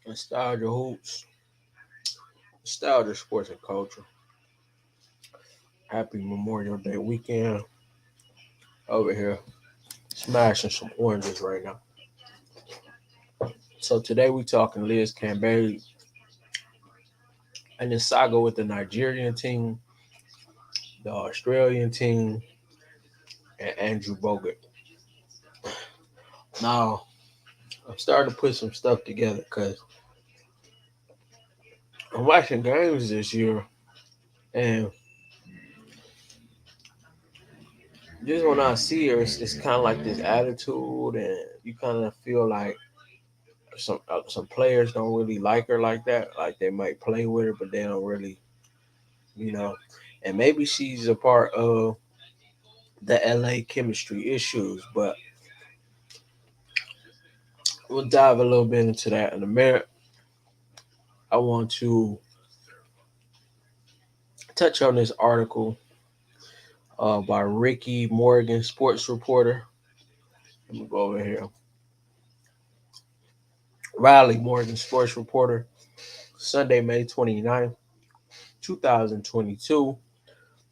Nostalgia hoops, nostalgia sports and culture. Happy Memorial Day weekend over here, smashing some oranges right now. So today we talking Liz Cambage and the saga with the Nigerian team, the Australian team, and Andrew Bogut. Now I'm starting to put some stuff together because I'm watching games this year, and just when I see her, it's kind of like this attitude, and you kind of feel like some players don't really like her like that. Like they might play with her, but they don't really, you know. And maybe she's a part of the LA chemistry issues, but we'll dive a little bit into that in a minute. I want to touch on this article by Ricky Morgan, sports reporter. Let me go over here. Riley Morgan, sports reporter. Sunday, May 29th, 2022,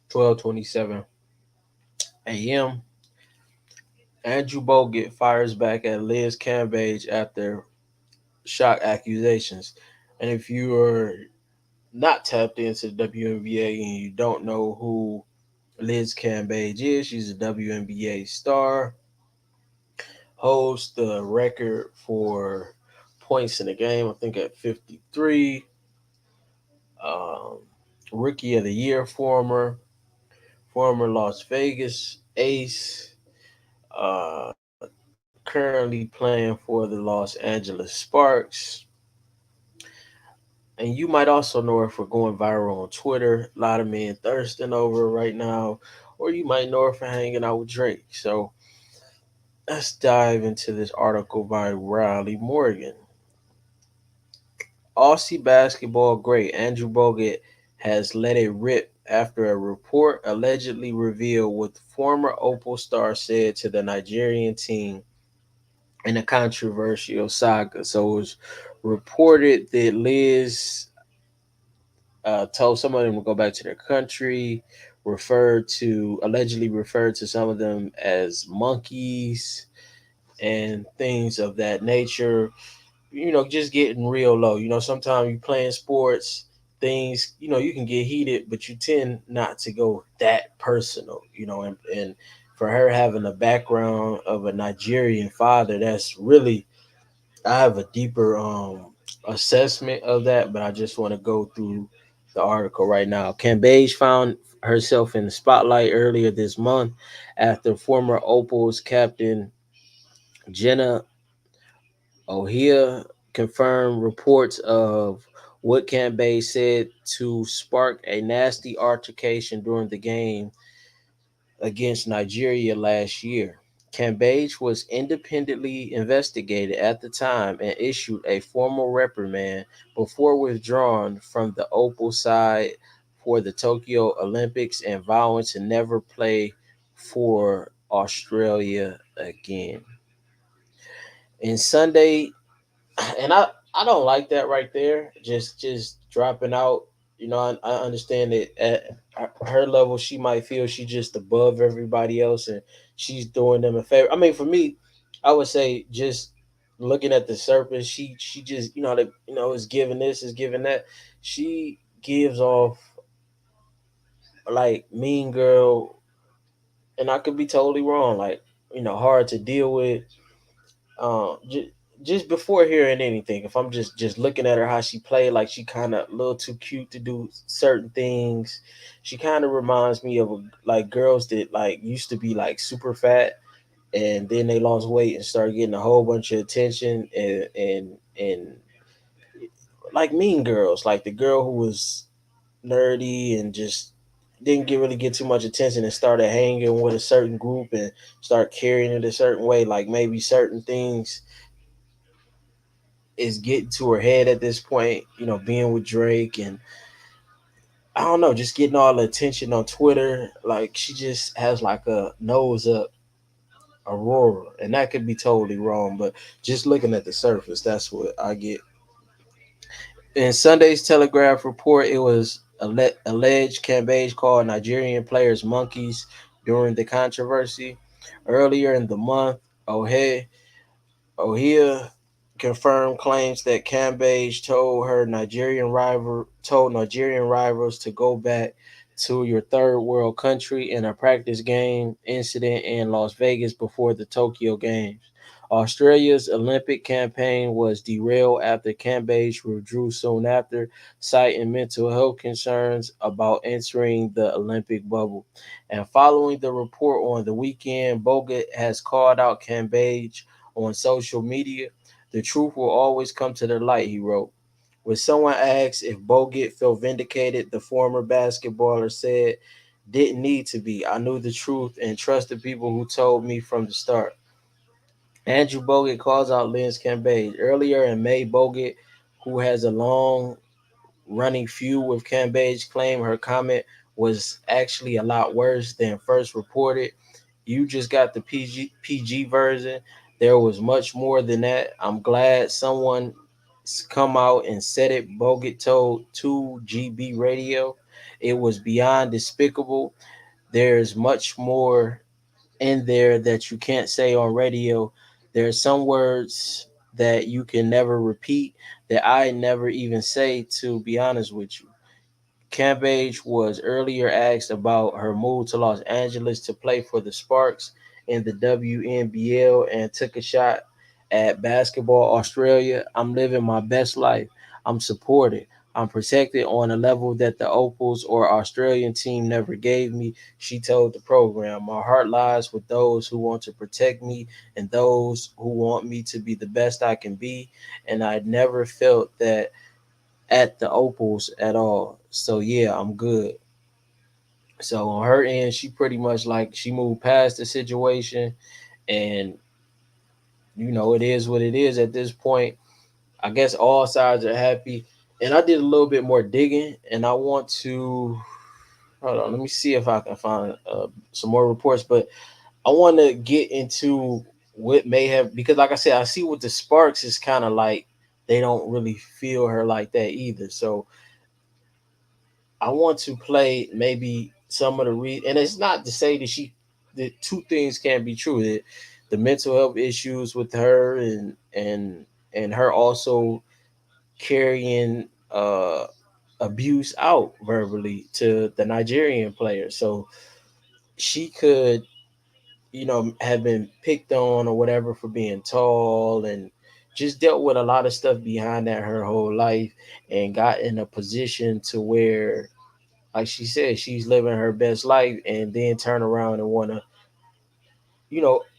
12:27 a.m. Andrew Bogut fires back at Liz Cambage after shock accusations. And if you're not tapped into the WNBA and you don't know who Liz Cambage is, she's a WNBA star, holds the record for points in the game, I think at 53. Um, Rookie of the Year, former Las Vegas ace, currently playing for the Los Angeles Sparks. And you might also know her for going viral on Twitter. A lot of men thirsting over her right now. Or you might know her for hanging out with Drake. So let's dive into this article by Riley Morgan. Aussie basketball great Andrew Bogut has let it rip after a report allegedly revealed what former Opal star said to the Nigerian team in a controversial saga. So it was reported that Liz told some of them to go back to their country, allegedly referred to some of them as monkeys and things of that nature. Just getting real low. Sometimes you playing sports, things, you can get heated, but you tend not to go that personal, and for her having a background of a Nigerian father, that's really, I have a deeper assessment of that, but I just want to go through the article right now. Cambage found herself in the spotlight earlier this month after former Opals captain Jenna Ohia confirmed reports of what Cambage said to spark a nasty altercation during the game against Nigeria last year. Cambage was independently investigated at the time and issued a formal reprimand before withdrawing from the Opal side for the Tokyo Olympics and vowing to never play for Australia again. And Sunday, and I don't like that right there. Just dropping out. I understand that at her level, she might feel she's just above everybody else, and she's doing them a favor. I mean, for me, I would say just looking at the surface, she just is giving this, is giving that. She gives off like mean girl, and I could be totally wrong. Like hard to deal with. Just before hearing anything, if I'm just looking at her how she played, like she kind of a little too cute to do certain things. She kind of reminds me of like girls that like used to be like super fat, and then they lost weight and started getting a whole bunch of attention, and like Mean Girls, like the girl who was nerdy and just didn't really get too much attention and started hanging with a certain group and start carrying it a certain way. Like maybe certain things is getting to her head at this point, being with Drake, and I don't know, just getting all the attention on Twitter. Like she just has like a nose up Aurora, and that could be totally wrong, but just looking at the surface, that's what I get. In Sunday's Telegraph report, it was alleged Cambage called Nigerian players monkeys during the controversy. Earlier in the month, Ohia confirmed claims that Cambage told Nigerian rivals to go back to your third world country in a practice game incident in Las Vegas before the Tokyo Games. Australia's Olympic campaign was derailed after Cambage withdrew soon after, citing mental health concerns about entering the Olympic bubble. And following the report on the weekend, Bogut has called out Cambage on social media. The truth will always come to the light, he wrote. When someone asked if Bogut felt vindicated, the former basketballer said, didn't need to be. I knew the truth and trusted people who told me from the start. Andrew Bogut calls out Lynn Cambage. Earlier in May, Bogut, who has a long running feud with Cambage, claimed her comment was actually a lot worse than first reported. You just got the PG version. There was much more than that. I'm glad someone come out and said it. Bogut told 2GB Radio. It was beyond despicable. There's much more in there that you can't say on radio. There's some words that you can never repeat that I never even say, to be honest with you. Cambage was earlier asked about her move to Los Angeles to play for the Sparks in the WNBL and took a shot at Basketball Australia. I'm living my best life. I'm supported. I'm protected on a level that the Opals or Australian team never gave me, she told the program. My heart lies with those who want to protect me and those who want me to be the best I can be. And I never felt that at the Opals at all. So yeah, I'm good. So on her end, she pretty much like she moved past the situation, and it is what it is at this point. I guess all sides are happy. And I did a little bit more digging, and I want to hold on. Let me see if I can find some more reports, but I want to get into what may have, because, like I said, I see with the Sparks is kind of like they don't really feel her like that either. So I want to play maybe some of the and it's not to say that the two things can't be true. That the mental health issues with her and her also carrying abuse out verbally to the Nigerian player. So she could, have been picked on or whatever for being tall and just dealt with a lot of stuff behind that her whole life and got in a position to where, like she said, she's living her best life and then turn around and want to,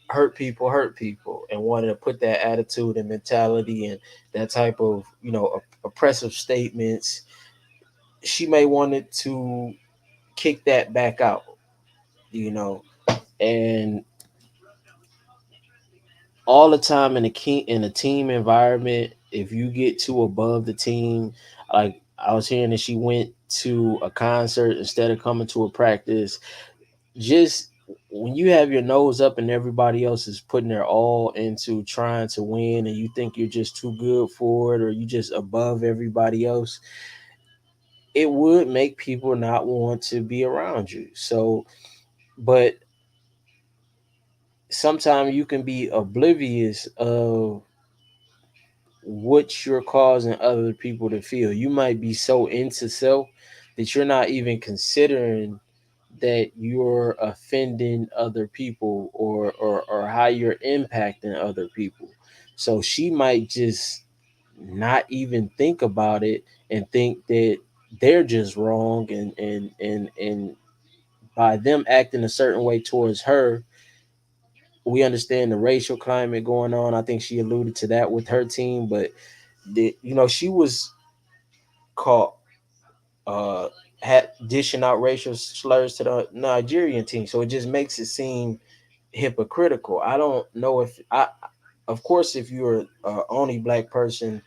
hurt people and wanted to put that attitude and mentality and that type of, oppressive statements. She may wanted to kick that back out, you know, and all the time in a team environment, if you get too above the team, like I was hearing that she went to a concert instead of coming to a practice. Just when you have your nose up and everybody else is putting their all into trying to win and you think you're just too good for it or you just above everybody else, it would make people not want to be around you. So, but sometimes you can be oblivious of what you're causing other people to feel. You might be so into self that you're not even considering that you're offending other people or how you're impacting other people. So she might just not even think about it and think that they're just wrong and by them acting a certain way towards her, we understand the racial climate going on. I think she alluded to that with her team, but she was caught uh had dishing out racial slurs to the Nigerian team. So it just makes it seem hypocritical. I don't know if I of course if you're only black person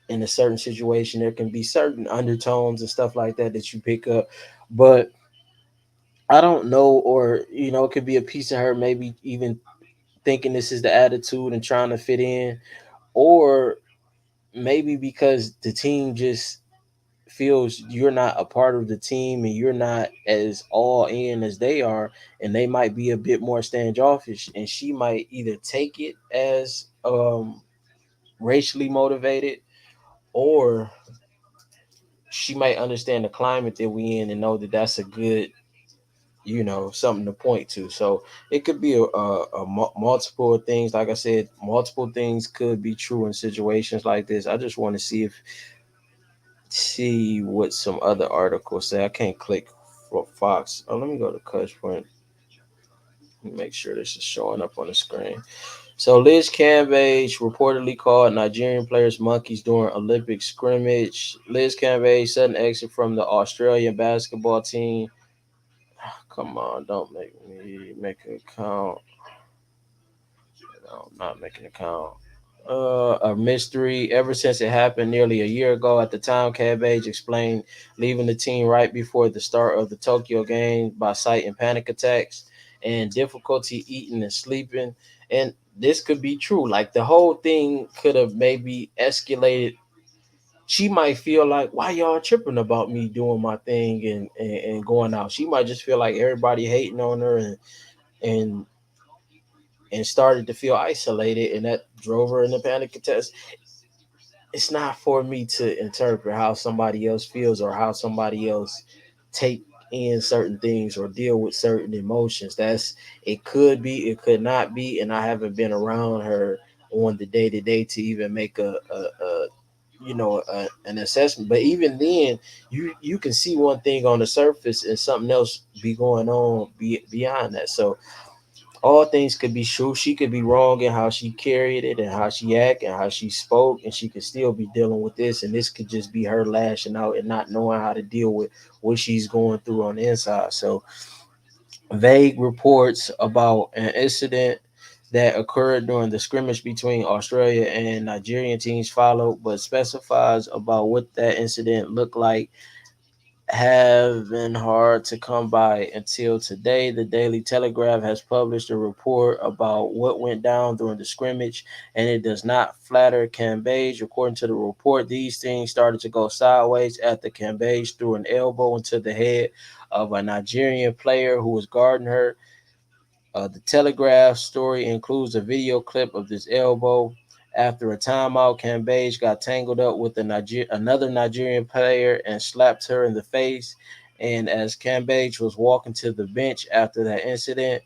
in a certain situation, there can be certain undertones and stuff like that that you pick up. But I don't know, or it could be a piece of her maybe even thinking this is the attitude and trying to fit in, or maybe because the team just feels you're not a part of the team and you're not as all in as they are, and they might be a bit more standoffish, and she might either take it as racially motivated, or she might understand the climate that we in and know that that's a good, something to point to. So it could be a multiple things. Like I said, multiple things could be true in situations like this. I just want to see what some other articles say. I can't click for Fox. Oh, let me go to Cush Point. Make sure this is showing up on the screen. So Liz Cambage reportedly called Nigerian players monkeys during Olympic scrimmage. Liz Cambage sudden exit from the Australian basketball team. Come on, don't make me make an account. No, I'm not making an account. A mystery ever since it happened nearly a year ago. At the time, Cambage explained leaving the team right before the start of the Tokyo game by citing panic attacks and difficulty eating and sleeping. And this could be true. Like the whole thing could have maybe escalated. She might feel like, why y'all tripping about me doing my thing and going out? She might just feel like everybody hating on her, and and started to feel isolated, and that drove her into panic attacks. It's not for me to interpret how somebody else feels or how somebody else take in certain things or deal with certain emotions. That's it could be, it could not be, and I haven't been around her on the day to day to even make an assessment. But even then, you can see one thing on the surface and something else be going on beyond that. So all things could be true. She could be wrong in how she carried it and how she acted and how she spoke, and she could still be dealing with this. And this could just be her lashing out and not knowing how to deal with what she's going through on the inside. So, vague reports about an incident that occurred during the scrimmage between Australia and Nigerian teams followed, but specifies about what that incident looked like have been hard to come by until today. The Daily Telegraph has published a report about what went down during the scrimmage, and it does not flatter Cambage. According to the report, these things started to go sideways after Cambage threw an elbow into the head of a Nigerian player who was guarding her. The Telegraph story includes a video clip of this elbow. After a timeout, Cambage got tangled up with another Nigerian player and slapped her in the face. And as Cambage was walking to the bench after that incident,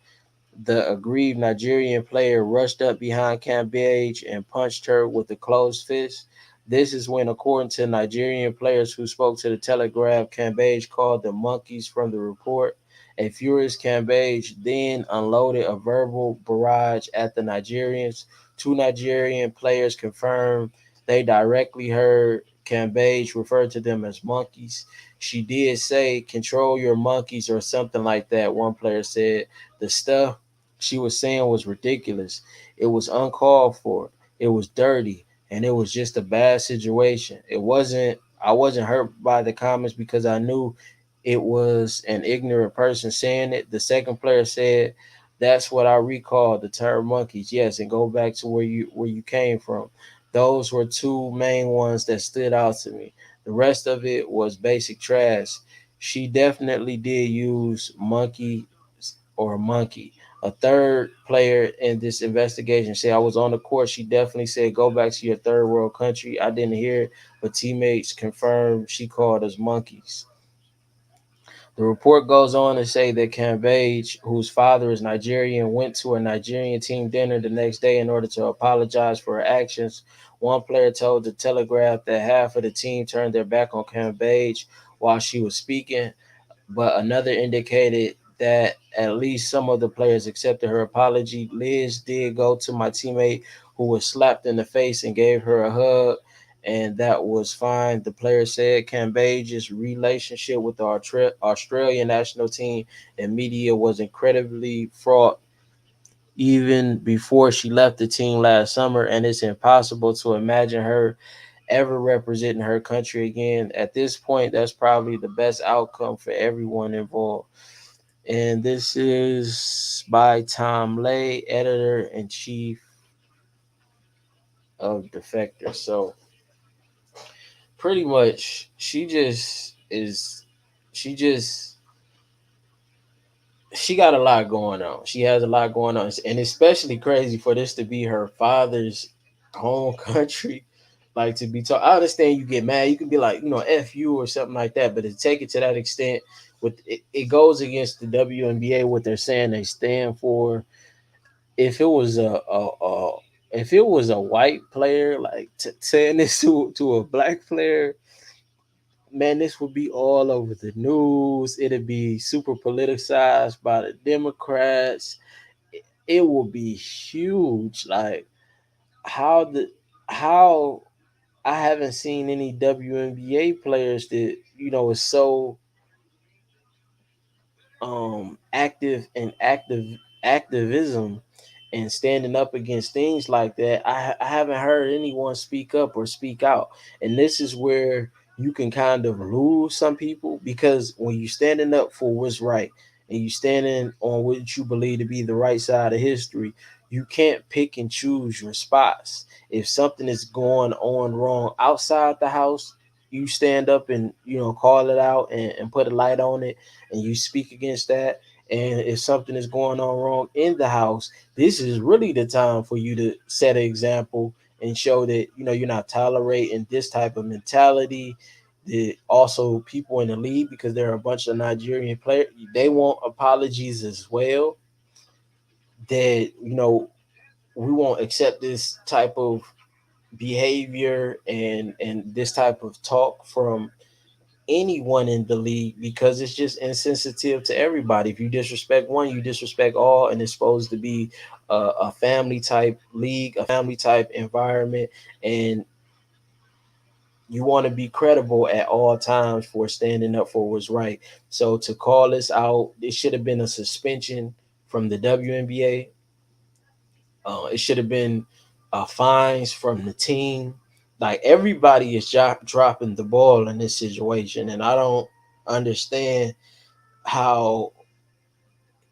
the aggrieved Nigerian player rushed up behind Cambage and punched her with a closed fist. This is when, according to Nigerian players who spoke to the Telegraph, Cambage called the monkeys from the report. A furious Cambage then unloaded a verbal barrage at the Nigerians. Two Nigerian players confirmed they directly heard Cambage refer to them as monkeys. She did say, "Control your monkeys," or something like that, one player said. The stuff she was saying was ridiculous. It was uncalled for. It was dirty, and it was just a bad situation. I wasn't hurt by the comments because I knew it was an ignorant person saying it. The second player said, "That's what I recall the term monkeys." Yes, and go back to where you came from. Those were two main ones that stood out to me. The rest of it was basic trash. She definitely did use monkey or monkey. A third player in this investigation said, "I was on the court. She definitely said, 'Go back to your third world country.' I didn't hear it, but teammates confirmed she called us monkeys." The report goes on to say that Cambage, whose father is Nigerian, went to a Nigerian team dinner the next day in order to apologize for her actions. One player told the Telegraph that half of the team turned their back on Cambage while she was speaking, but another indicated that at least some of the players accepted her apology. Liz did go to my teammate who was slapped in the face and gave her a hug, and that was fine. The player said Cambage's relationship with the Australian national team and media was incredibly fraught even before she left the team last summer, and it's impossible to imagine her ever representing her country again. At this point, that's probably the best outcome for everyone involved. And this is by Tom Lay, editor in chief of Defector. So pretty much she just is she just she got a lot going on. She has a lot going on, and especially crazy for this to be her father's home country. Like to be taught, I understand you get mad. You can be like, "F you" or something like that. But to take it to that extent, with it goes against the WNBA what they're saying they stand for. If it was a white player like saying this to a black player, man, this would be all over the news. It'd be super politicized by the Democrats. It will be huge. Like how the how I haven't seen any WNBA players that is so activism and standing up against things like that. I haven't heard anyone speak up or speak out, and this is where you can kind of lose some people, because when you standing up for what's right and you standing on what you believe to be the right side of history, you can't pick and choose your spots. If something is going on wrong outside the house, you stand up and call it out and put a light on it, and you speak against that. And if something is going on wrong in the house, this is really the time for you to set an example and show that you're not tolerating this type of mentality. That also people in the league, because there are a bunch of Nigerian players, they want apologies as well. That we won't accept this type of behavior and this type of talk from anyone in the league, because it's just insensitive to everybody. If you disrespect one, you disrespect all, and it's supposed to be a family type league, a family type environment, and you want to be credible at all times for standing up for what's right. So to call this out, it should have been a suspension from the WNBA. It should have been fines from the team. Like everybody is dropping the ball in this situation, and I don't understand how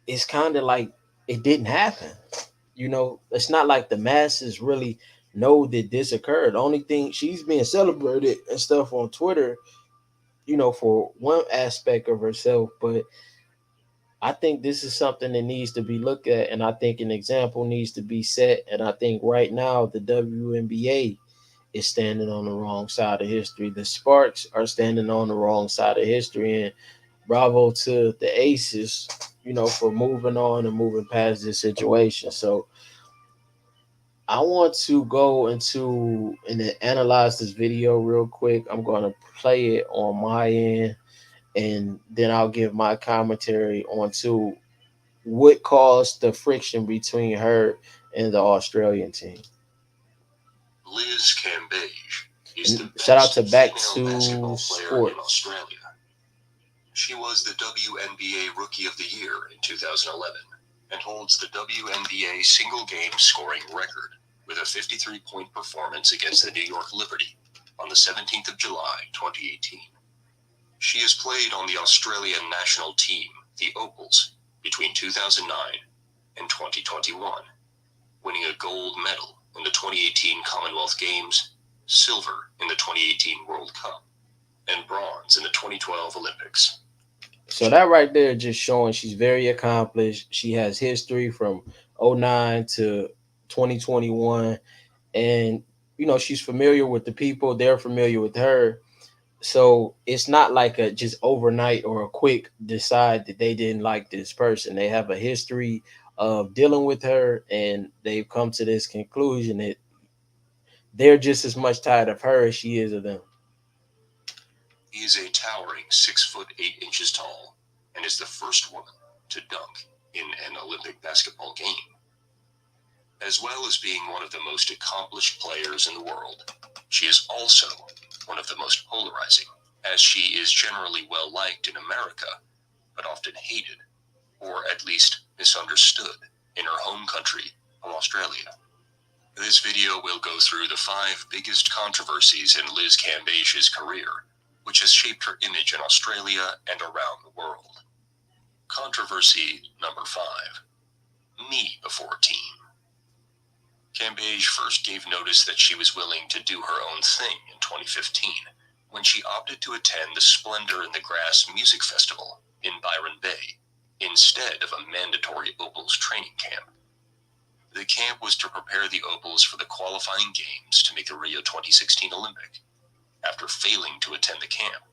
it's kind of like it didn't happen. It's not like the masses really know that this occurred. The only thing, she's being celebrated and stuff on Twitter, for one aspect of herself, but I think this is something that needs to be looked at, and I think an example needs to be set. And I think right now the WNBA is standing on the wrong side of history. The Sparks are standing on the wrong side of history, and bravo to the Aces, for moving on and moving past this situation. So I want to go into and then analyze this video real quick. I'm going to play it on my end, and then I'll give my commentary on to what caused the friction between her and the Australian team. Liz Cambage is the shout out to Back to Sports in Australia. She was the WNBA Rookie of the Year in 2011 and holds the WNBA single game scoring record with a 53-point performance against the New York Liberty on the 17th of July, 2018. She has played on the Australian national team, the Opals, between 2009 and 2021, winning a gold medal in the 2018 Commonwealth Games, silver in the 2018 World Cup, and bronze in the 2012 Olympics. So that right there just showing she's very accomplished. She has history from '09 to 2021, and she's familiar with the people. They're familiar with her. So it's not like a just overnight or a quick decide that they didn't like this person. They have a history of dealing with her, and they've come to this conclusion that they're just as much tired of her as she is of them. He is a towering 6'8" tall and is the first woman to dunk in an Olympic basketball game. As well as being one of the most accomplished players in the world, she is also one of the most polarizing, as she is generally well liked in America, but often hated, or at least misunderstood, in her home country of Australia. This video will go through the 5 biggest controversies in Liz Cambage's career, which has shaped her image in Australia and around the world. Controversy number 5. Me before team. Cambage first gave notice that she was willing to do her own thing in 2015, when she opted to attend the Splendor in the Grass Music Festival in Byron Bay instead of a mandatory Opals training camp. The camp was to prepare the Opals for the qualifying games to make the Rio 2016 Olympic. After failing to attend the camp,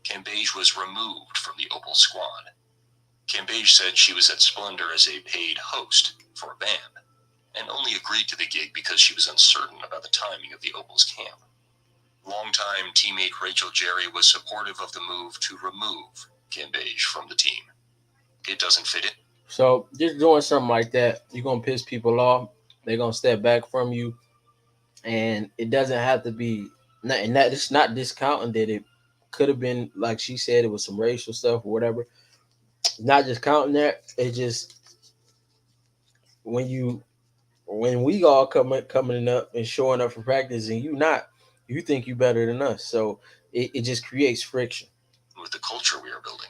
Cambage was removed from the Opal squad. Cambage said she was at Splendor as a paid host for a band, and only agreed to the gig because she was uncertain about the timing of the Opals camp. Longtime teammate Rachel Jerry was supportive of the move to remove Cambage from the team. It doesn't fit in. So just doing something like that, you're gonna piss people off. They're gonna step back from you, and it doesn't have to be. And that it's not discounting that it could have been like she said it was some racial stuff or whatever. Not just counting that. It's just when you when we all coming up and showing up for practice and you not, you think you better than us. So it just creates friction. With the culture we are building,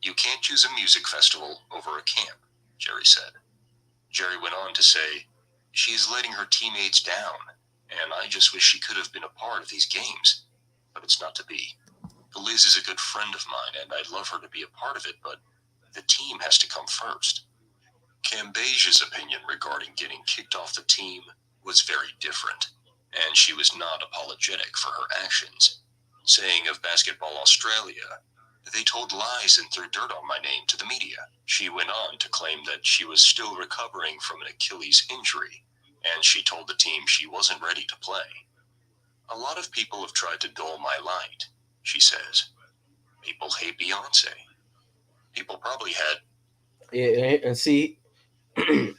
you can't choose a music festival over a camp, Jerry said. Jerry went on to say, she's letting her teammates down, and I just wish she could have been a part of these games, but it's not to be. Liz is a good friend of mine, and I'd love her to be a part of it, but the team has to come first. Cambage's opinion regarding getting kicked off the team was very different, and she was not apologetic for her actions, saying of Basketball Australia, they told lies and threw dirt on my name to the media. She went on to claim that she was still recovering from an Achilles injury, and she told the team she wasn't ready to play. A lot of people have tried to dull my light, she says. People hate Beyonce. People probably had. Yeah, and see,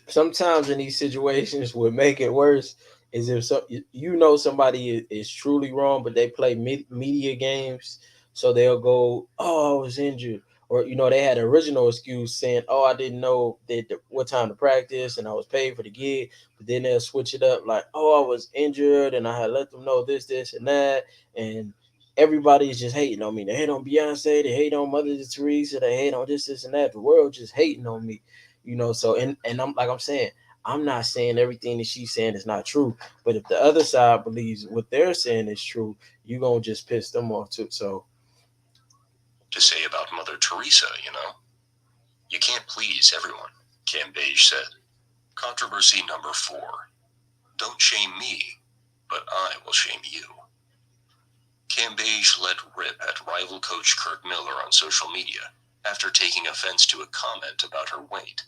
sometimes in these situations, what make it worse is if you know somebody is truly wrong, but they play media games, so they'll go, "Oh, I was injured," or they had an original excuse saying, "Oh, I didn't know what time to practice, and I was paid for the gig," but then they'll switch it up like, "Oh, I was injured, and I had let them know this, and that," and everybody's just hating on me. They hate on Beyonce, they hate on Mother Teresa, they hate on this, and that. The world just hating on me, so and I'm saying, I'm not saying everything that she's saying is not true, but if the other side believes what they're saying is true, you're gonna just piss them off too. So To say about Mother Teresa. You can't please everyone, Cambage said. Controversy number 4. Don't shame me, but I will shame you. Cambage let rip at rival coach Kurt Miller on social media after taking offense to a comment about her weight.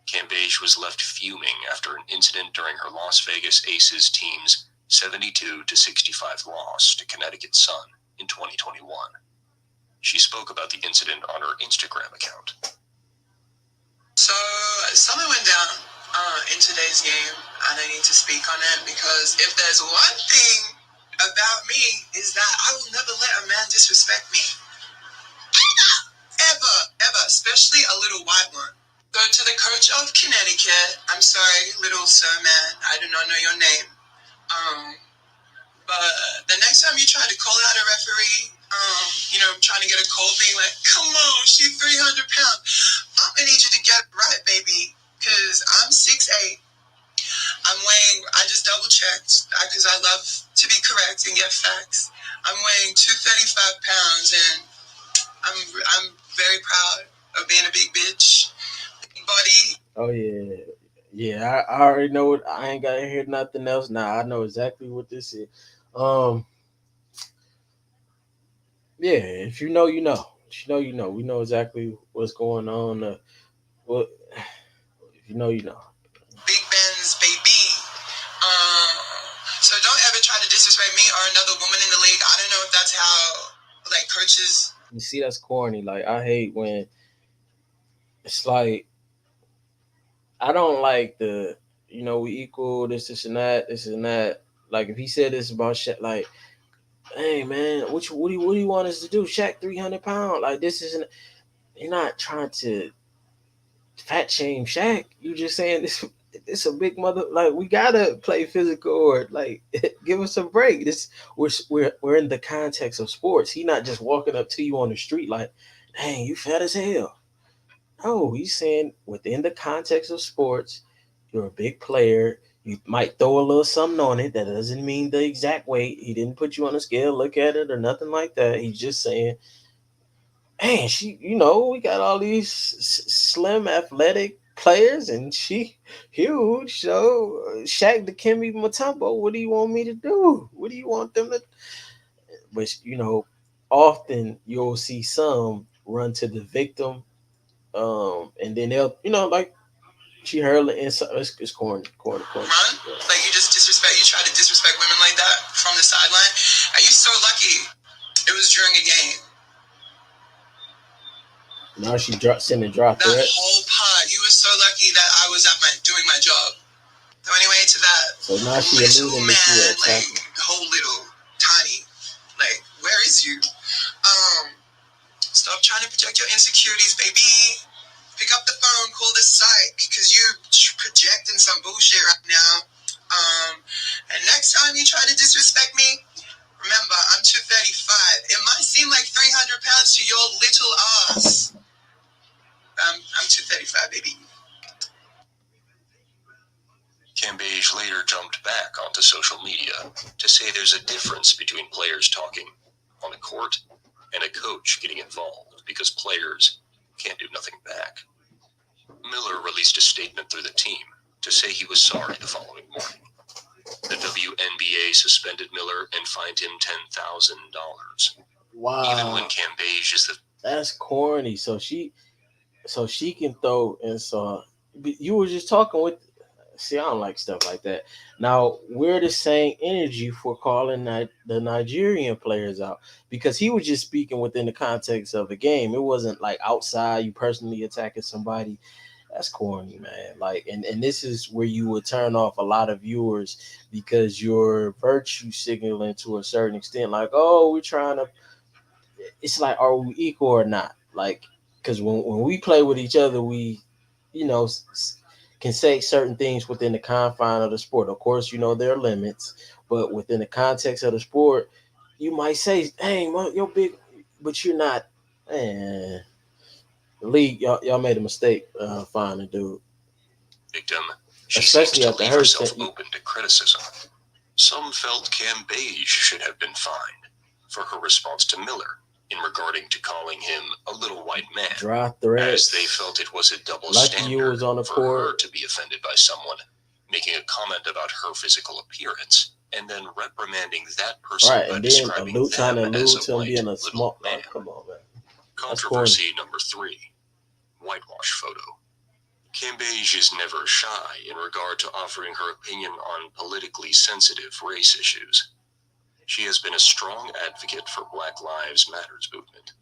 Cambage was left fuming after an incident during her Las Vegas Aces team's 72-65 loss to Connecticut Sun in 2021. She spoke about the incident on her Instagram account. So something went down in today's game, and I need to speak on it because if there's one thing about me is that I will never let a man disrespect me. Ever, ever, especially a little white one. So to the coach of Connecticut, I'm sorry, little sir man, I do not know your name. But the next time you try to call out a referee, trying to get a cold thing like, come on, she's 300 pounds. I'm going to need you to get it right, baby, because I'm 6'8". I just double checked because I love to be correct and get facts. I'm weighing 235 pounds, and I'm very proud of being a big bitch. Big body. oh yeah, I already know it. I ain't gotta hear nothing else now. I know exactly what this is. um yeah, if you know, you know. If you know, you know. We know exactly what's going on. What if you know, you know. Big Ben's baby. So don't ever try to disrespect me or another woman in the league. I don't know if that's how like coaches. You see, that's corny. Like, I hate when it's like, I don't like we equal, this and that, this and that. Like, if he said this about Shaq, like, hey man, what do you want us to do? Shaq 300 pounds, like, this isn't. You're not trying to fat shame Shaq. You just saying this. This a big mother. Like, we gotta play physical, or like give us a break. This we're in the context of sports. He not just walking up to you on the street like, dang, you fat as hell. No, he's saying within the context of sports, you're a big player. You might throw a little something on it. That doesn't mean the exact weight. He didn't put you on a scale, look at it, or nothing like that. He's just saying, "Man, we got all these slim, athletic players, and she huge. So, Shaq the Kimmy Mutombo, what do you want me to do? What do you want them to?" But often you'll see some run to the victim, and then they'll, like she hurled it inside. It's corny, corny, corny. Run? Like you try to disrespect women like that from the sideline? Are you so lucky it was during a game? Now she sending drop That threats. whole part, you were so lucky that I was doing my job. So anyway, to that So now she little alluding man, to like whole little tiny, like where is you? Stop trying to project your insecurities, baby. Pick up the phone, call the psych, because you're projecting some bullshit right now. And next time you try to disrespect me, remember, I'm 235. It might seem like 300 pounds to your little ass. I'm 235, baby. Cambage later jumped back onto social media to say there's a difference between players talking on the court and a coach getting involved because players can't do nothing back. Miller released a statement through the team to say he was sorry the following morning. The WNBA suspended Miller and fined him $10,000. wow, Even when Cambage is the... That's corny. So she can throw, and so you were just talking with. See, I don't like stuff like that. Now we're the same energy for calling the Nigerian players out, because he was just speaking within the context of the game. It wasn't like outside you personally attacking somebody. That's corny, man. Like, and this is where you would turn off a lot of viewers, because you're virtue signaling to a certain extent. Like, oh, we're trying to. It's like, are we equal or not? Like, because when we play with each other, we, you know, can say certain things within the confine of the sport. Of course, there are limits, but within the context of the sport, you might say, "Hey, man, you're big," but you're not. Man, the league, y'all made a mistake. Finding dude, victim. She especially seems to after leave her. herself open to criticism. Some felt Cambage should have been fined for her response to Miller in regarding to calling him a little white man, Dry threats, as they felt it was a double like standard you was on the for court. her to be offended by someone making a comment about her physical appearance and then reprimanding that person Right, by and then describing trying to them as allude a to him white being a little small. man. Oh, come on, man. Controversy number 3. Whitewash photo. Cambage is never shy in regard to offering her opinion on politically sensitive race issues. She has been a strong advocate for Black Lives Matter's movement.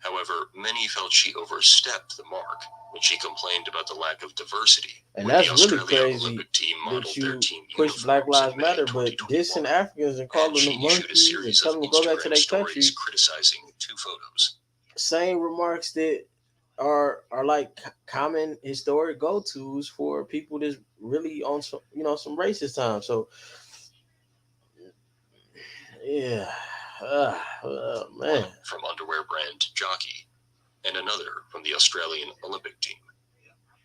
However, many felt she overstepped the mark when she complained about the lack of diversity. And when that's the really Australian crazy Olympic team modeled that their you team push Black uniforms Lives in May Matter, but 2021, dissing Africans and and calling she them issued a monkeys and series of telling them to go back to Instagram their stories country. criticizing 2 photos. Same remarks that are like common historic go tos for people that's really on some racist time. So yeah, man. One from underwear brand Jockey, and another from the Australian Olympic team.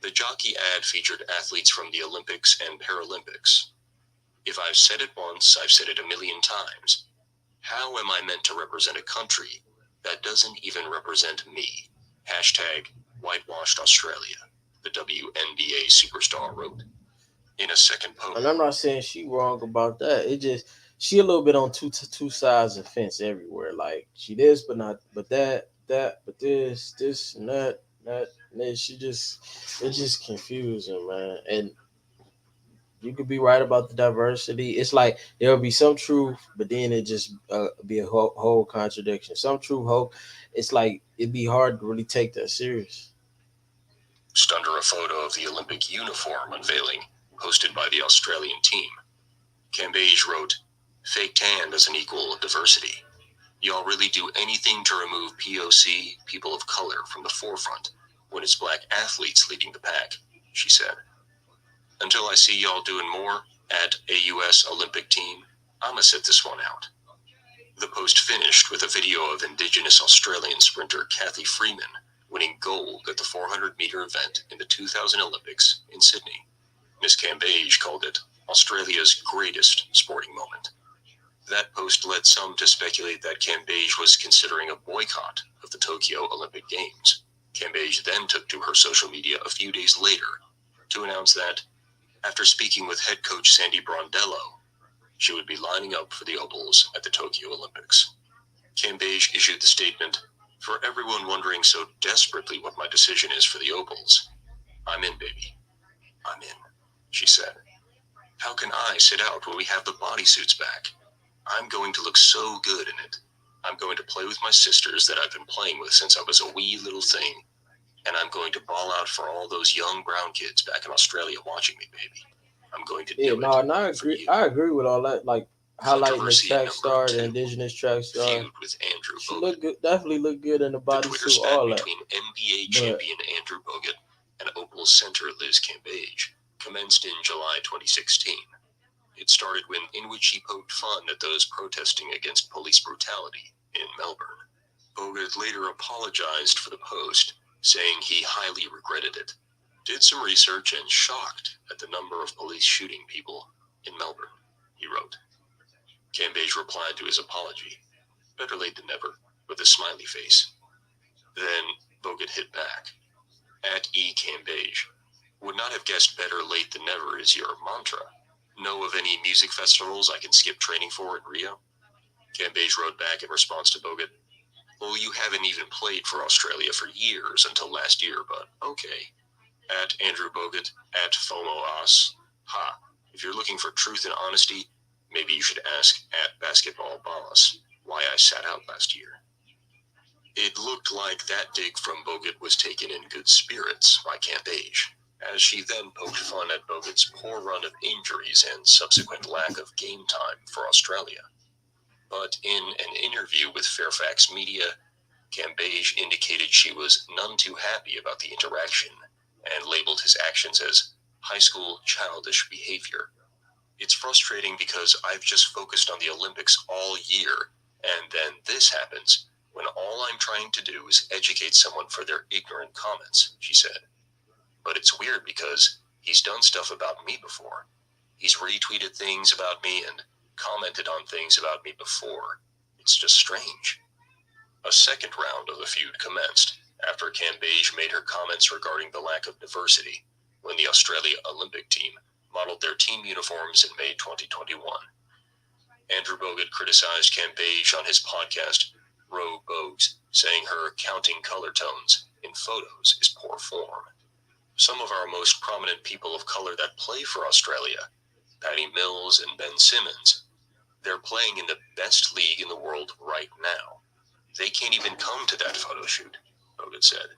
The Jockey ad featured athletes from the Olympics and Paralympics. If I've said it once, I've said it a million times. How am I meant to represent a country that doesn't even represent me? Hashtag whitewashed Australia, the WNBA superstar wrote. In a second post. And I'm not saying she wrong about that. It just she a little bit on two sides of the fence everywhere. Like she this, but not, but that, but this, and that, and this. It's just confusing, man. And you could be right about the diversity. It's like there'll be some truth, but then it just be a whole contradiction. Some truth, whole. It's like it'd be hard to really take that serious. Under a photo of the Olympic uniform unveiling, posted by the Australian team. Cambage wrote, "Fake tan doesn't equal diversity. Y'all really do anything to remove POC, people of color, from the forefront when it's black athletes leading the pack," she said. "Until I see y'all doing more at a US Olympic team, I'ma sit this one out." The post finished with a video of Indigenous Australian sprinter Kathy Freeman winning gold at the 400-meter event in the 2000 Olympics in Sydney. Miss Cambage called it Australia's greatest sporting moment. That post led some to speculate that Cambage was considering a boycott of the Tokyo Olympic Games. Cambage then took to her social media a few days later to announce that, after speaking with head coach Sandy Brondello, she would be lining up for the Opals at the Tokyo Olympics. Cambage issued the statement, "For everyone wondering so desperately what my decision is for the Opals, I'm in, baby. I'm in," she said. "How can I sit out when we have the bodysuits back? I'm going to look so good in it. I'm going to play with my sisters that I've been playing with since I was a wee little thing. And I'm going to ball out for all those young brown kids back in Australia watching me, baby. I'm going to Yeah, do no, it no, I for agree. you." I agree with all that. Like highlighting the Controversy track number star, the two: indigenous track star. feud with Andrew She looked Bogut. good. Definitely looked good in the The Twitter bodysuit. spat All that. between NBA But champion Andrew Bogut and Opals center Liz Cambage commenced in July 2016. It started in which he poked fun at those protesting against police brutality in Melbourne. Bogut later apologized for the post, saying he highly regretted it. "Did some research and shocked at the number of police shooting people in Melbourne," he wrote. Cambage replied to his apology, "Better late than never," with a smiley face. Then Bogut hit back. At @eCambage. "Would not have guessed better late than never is your mantra. Know of any music festivals I can skip training for in Rio?" Cambage wrote back in response to Bogut, "Well, you haven't even played for Australia for years until last year, but okay." At Andrew Bogut, at FOMOAS, "Ha, if you're looking for truth and honesty, maybe you should ask at Basketball Ballas why I sat out last year." It looked like that dig from Bogut was taken in good spirits by Cambage, as she then poked fun at Bogut's poor run of injuries and subsequent lack of game time for Australia. But in an interview with Fairfax Media, Cambage indicated she was none too happy about the interaction and labeled his actions as high school childish behavior. "It's frustrating because I've just focused on the Olympics all year, and then this happens when all I'm trying to do is educate someone for their ignorant comments," she said. "But it's weird because he's done stuff about me before. He's retweeted things about me and commented on things about me before. It's just strange." A second round of the feud commenced after Cambage made her comments regarding the lack of diversity when the Australia Olympic team modeled their team uniforms in May 2021. Andrew Bogut criticized Cambage on his podcast, Rogue Bogues, saying her counting color tones in photos is poor form. "Some of our most prominent people of color that play for Australia, Patty Mills and Ben Simmons, they're playing in the best league in the world right now. They can't even come to that photo shoot," Bogut said.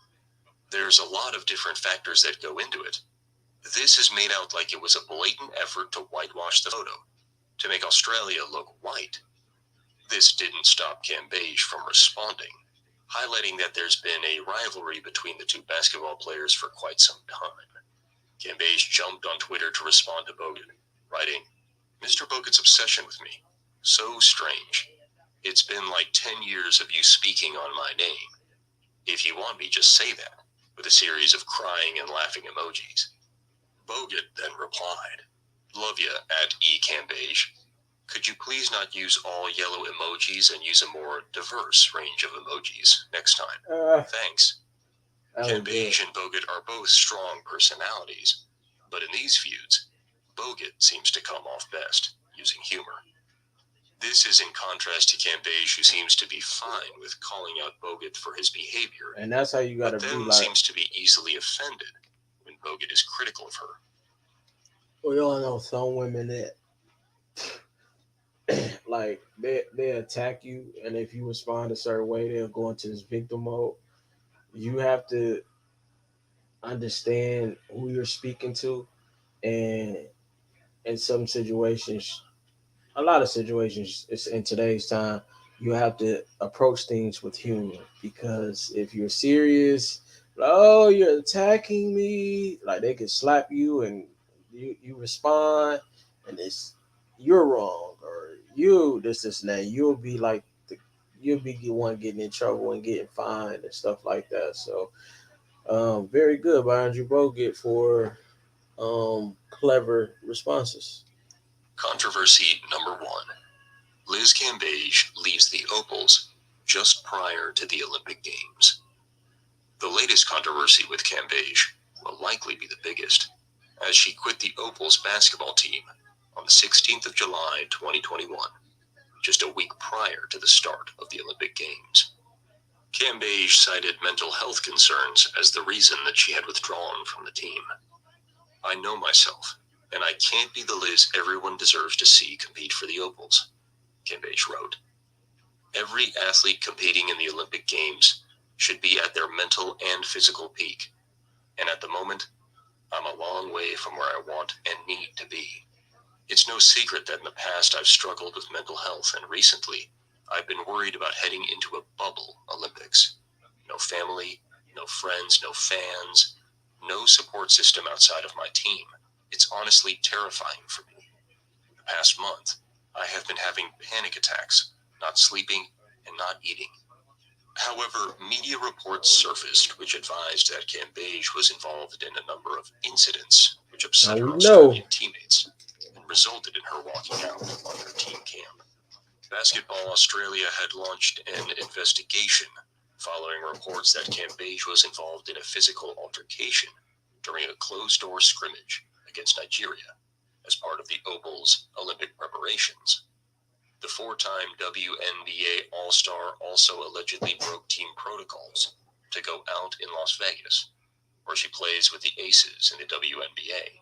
"There's a lot of different factors that go into it. This is made out like it was a blatant effort to whitewash the photo, to make Australia look white." This didn't stop Cambage from responding, highlighting that there's been a rivalry between the two basketball players for quite some time. Cambage jumped on Twitter to respond to Bogut, writing, "Mr. Bogut's obsession with me. So strange. It's been like 10 years of you speaking on my name. If you want me, just say that," with a series of crying and laughing emojis. Bogut then replied, "Love ya at @eCambage. Could you please not use all yellow emojis and use a more diverse range of emojis next time? Thanks." Cambage and Bogut are both strong personalities, but in these feuds, Bogut seems to come off best, using humor. This is in contrast to Cambage, who seems to be fine with calling out Bogut for his behavior, and that's how you gotta but be. then Like, seems to be easily offended when Bogut is critical of her. we all know some women that like they attack you, and if you respond a certain way, they'll go into this victim mode. You have to understand who you're speaking to, and in some situations, a lot of situations, it's in today's time, you have to approach things with humor, because if you're serious, like, oh, you're attacking me, like they could slap you and you respond, and it's you're wrong, or you this and that. You'll be like you'll be the one getting in trouble and getting fined and stuff like that. So very good by Andrew Bogut for clever responses. Controversy number 1. Liz Cambage leaves the Opals just prior to the Olympic Games. The latest controversy with Cambage will likely be the biggest, as she quit the Opals basketball team on the 16th of July 2021, just a week prior to the start of the Olympic Games. Cambage cited mental health concerns as the reason that she had withdrawn from the team. I know myself, and I can't be the Liz everyone deserves to see compete for the Opals, Cambage wrote. Every athlete competing in the Olympic Games should be at their mental and physical peak, and at the moment, I'm a long way from where I want and need to be. It's no secret that in the past I've struggled with mental health, and recently I've been worried about heading into a bubble Olympics. No family, no friends, no fans, no support system outside of my team. It's honestly terrifying for me. The past month, I have been having panic attacks, not sleeping and not eating. However, media reports surfaced which advised that Cambage was involved in a number of incidents which Now upset we her know. Australian teammates and resulted in her walking out on her team camp. Basketball Australia had launched an investigation following reports that Cambage was involved in a physical altercation during a closed-door scrimmage against Nigeria as part of the Opals Olympic preparations. The four-time WNBA All-Star also allegedly broke team protocols to go out in Las Vegas, where she plays with the Aces in the WNBA.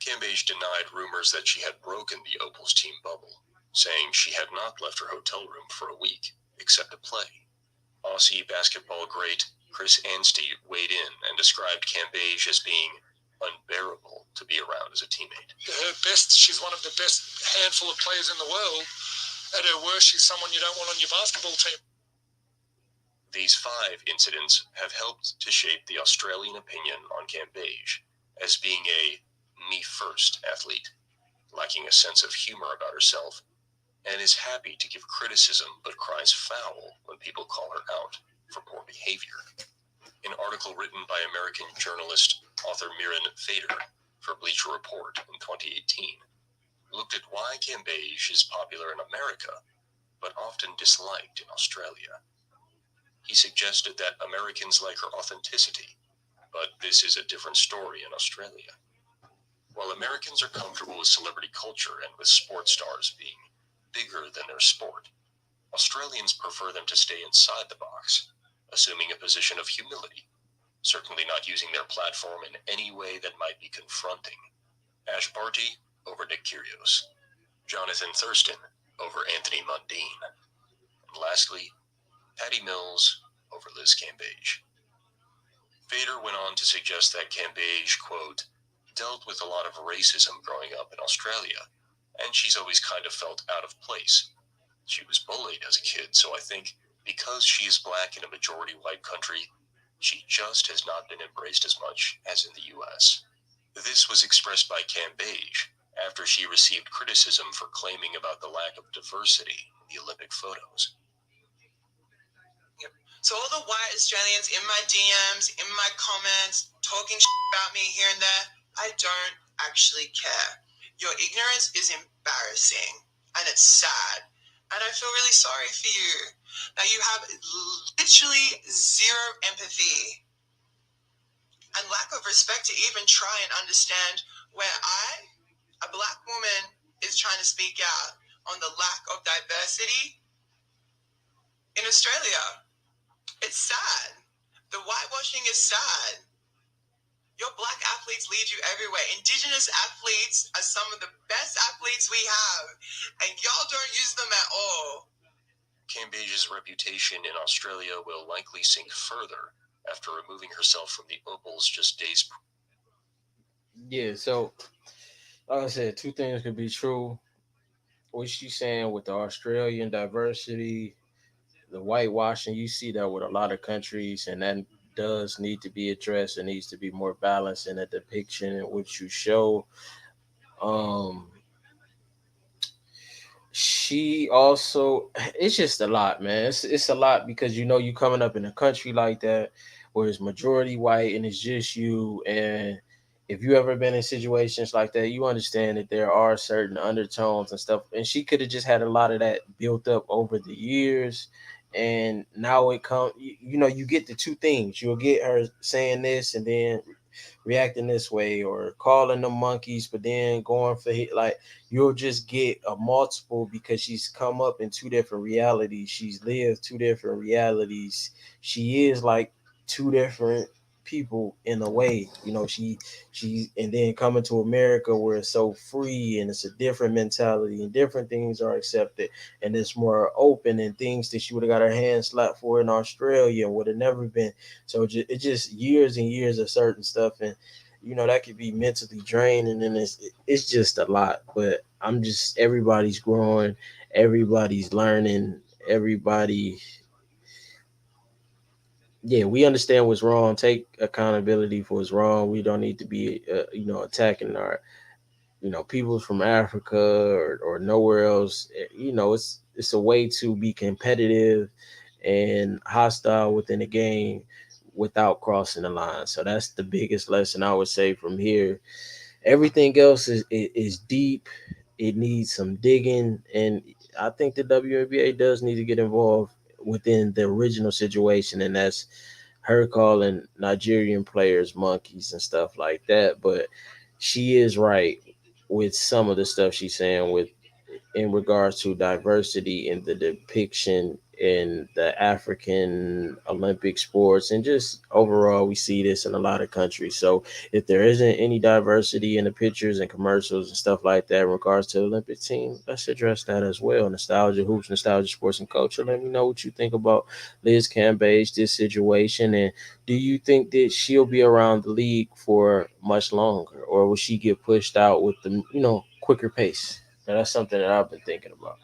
Cambage denied rumors that she had broken the Opals team bubble, saying she had not left her hotel room for a week, except to play. Aussie basketball great Chris Anstey weighed in and described Cambage as being unbearable to be around as a teammate. At her best, she's one of the best handful of players in the world. At her worst, she's someone you don't want on your basketball team. These 5 incidents have helped to shape the Australian opinion on Cambage as being a me-first athlete, lacking a sense of humor about herself, and is happy to give criticism but cries foul when people call her out for poor behavior. An article written by American journalist author Miran Fader for Bleacher Report in 2018 looked at why Cambage is popular in America, but often disliked in Australia. He suggested that Americans like her authenticity, but this is a different story in Australia. While Americans are comfortable with celebrity culture and with sports stars being bigger than their sport, Australians prefer them to stay inside the box, assuming a position of humility, certainly not using their platform in any way that might be confronting. Ash Barty over Nick Kyrgios, Jonathan Thurston over Anthony Mundine, and lastly, Patty Mills over Liz Cambage. Fader went on to suggest that Cambage, quote, dealt with a lot of racism growing up in Australia, and she's always kind of felt out of place. She was bullied as a kid, so I think because she is black in a majority white country, she just has not been embraced as much as in the US. This was expressed by Cambage after she received criticism for claiming about the lack of diversity in the Olympic photos. So all the white Australians in my DMs, in my comments, talking about me here and there, I don't actually care. Your ignorance is embarrassing, and it's sad, and I feel really sorry for you. Now you have literally zero empathy and lack of respect to even try and understand where a black woman, is trying to speak out on the lack of diversity in Australia. It's sad. The whitewashing is sad. Your black athletes lead you everywhere. Indigenous athletes are some of the best athletes we have, and y'all don't use them at all. Cambage's reputation in Australia will likely sink further after removing herself from the Opals just days. Yeah, so like I said, two things could be true. What she's saying with the Australian diversity, the whitewashing, you see that with a lot of countries, and that does need to be addressed. It needs to be more balanced in the depiction in which you show. Um, she also, it's just a lot, man. It's a lot because you coming up in a country like that where it's majority white and it's just you, and if you ever been in situations like that, you understand that there are certain undertones and stuff. And she could have just had a lot of that built up over the years. And now it come, you know, you get the two things. You'll get her saying this and then reacting this way, or calling them monkeys, but then going for hit. Like, you'll just get a multiple because she's come up in two different realities. She's lived two different realities. She is like two different people in a way. You know, she and then coming to America where it's so free and it's a different mentality and different things are accepted and it's more open, and things that she would have got her hands slapped for in Australia would have never been. So it's just years and years of certain stuff, and you know that could be mentally draining, and it's just a lot. But I'm just, everybody's growing, everybody's learning, everybody, yeah, we understand what's wrong. Take accountability for what's wrong. We don't need to be, attacking our, people from Africa or nowhere else. You know, it's a way to be competitive and hostile within the game without crossing the line. So that's the biggest lesson I would say from here. Everything else is deep. It needs some digging, and I think the WNBA does need to get involved within the original situation, and that's her calling Nigerian players monkeys and stuff like that. But she is right with some of the stuff she's saying with in regards to diversity in the depiction in the African Olympic sports, and just overall we see this in a lot of countries. So if there isn't any diversity in the pictures and commercials and stuff like that in regards to the Olympic team, let's address that as well. Nostalgia hoops, nostalgia sports and culture. Let me know what you think about Liz Cambage, this situation, and do you think that she'll be around the league for much longer, or will she get pushed out with the quicker pace? Now, that's something that I've been thinking about.